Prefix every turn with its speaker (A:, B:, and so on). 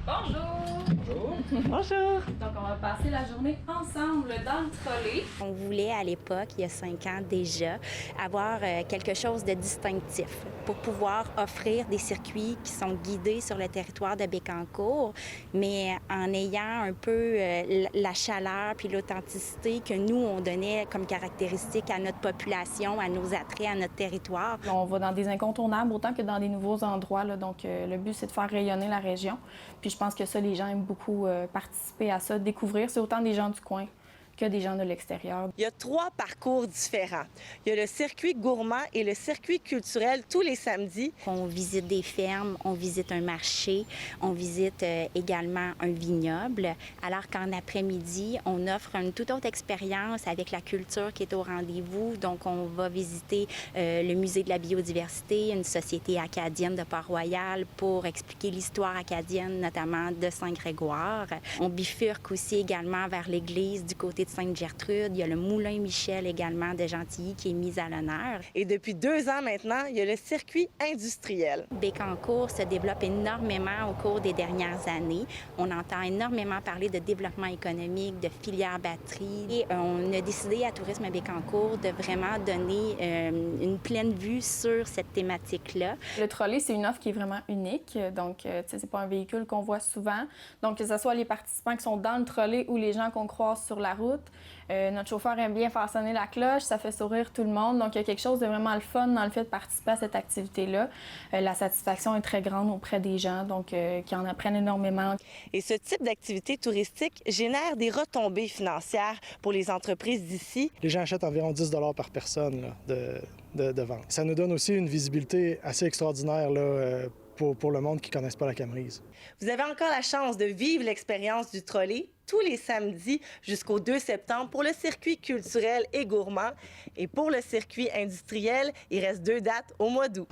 A: Bonjour!
B: Bonjour!
C: Bonjour!
A: Donc, on va passer la journée ensemble dans le trolley.
C: On voulait à l'époque, il y a 5 ans déjà, avoir quelque chose de distinctif pour pouvoir offrir des circuits qui sont guidés sur le territoire de Bécancour, mais en ayant un peu la chaleur puis l'authenticité que nous, on donnait comme caractéristique à notre population, à nos attraits, à notre territoire.
A: On va dans des incontournables autant que dans des nouveaux endroits. Là. Donc, le but, c'est de faire rayonner la région. Puis je pense que ça, les gens aiment beaucoup participer à ça, découvrir. C'est autant des gens du coin que des gens de l'extérieur.
D: Il y a 3 parcours différents. Il y a le circuit gourmand et le circuit culturel tous les samedis.
C: On visite des fermes, on visite un marché, on visite également un vignoble, alors qu'en après-midi, on offre une toute autre expérience avec la culture qui est au rendez-vous. Donc, on va visiter le musée de la biodiversité, une société acadienne de Port-Royal pour expliquer l'histoire acadienne, notamment de Saint-Grégoire. On bifurque aussi également vers l'église du côté de Sainte-Gertrude. Il y a le Moulin Michel également de Gentilly qui est mis à l'honneur.
D: Et depuis 2 ans maintenant, il y a le circuit industriel.
C: Bécancour se développe énormément au cours des dernières années. On entend énormément parler de développement économique, de filière batterie. Et on a décidé à Tourisme Bécancour de vraiment donner une pleine vue sur cette thématique-là.
A: Le trolley, c'est une offre qui est vraiment unique. Donc, c'est pas un véhicule qu'on voit souvent. Donc, que ce soit les participants qui sont dans le trolley ou les gens qu'on croise sur la route, notre chauffeur aime bien faire sonner la cloche, ça fait sourire tout le monde. Donc, il y a quelque chose de vraiment le fun dans le fait de participer à cette activité-là. La satisfaction est très grande auprès des gens, donc qui en apprennent énormément.
D: Et ce type d'activité touristique génère des retombées financières pour les entreprises d'ici.
B: Les gens achètent environ 10 $ par personne là, de vente. Ça nous donne aussi une visibilité assez extraordinaire là, pour le monde qui ne connaisse pas la Camerise.
D: Vous avez encore la chance de vivre l'expérience du trolley tous les samedis jusqu'au 2 septembre pour le circuit culturel et gourmand. Et pour le circuit industriel, il reste 2 dates au mois d'août.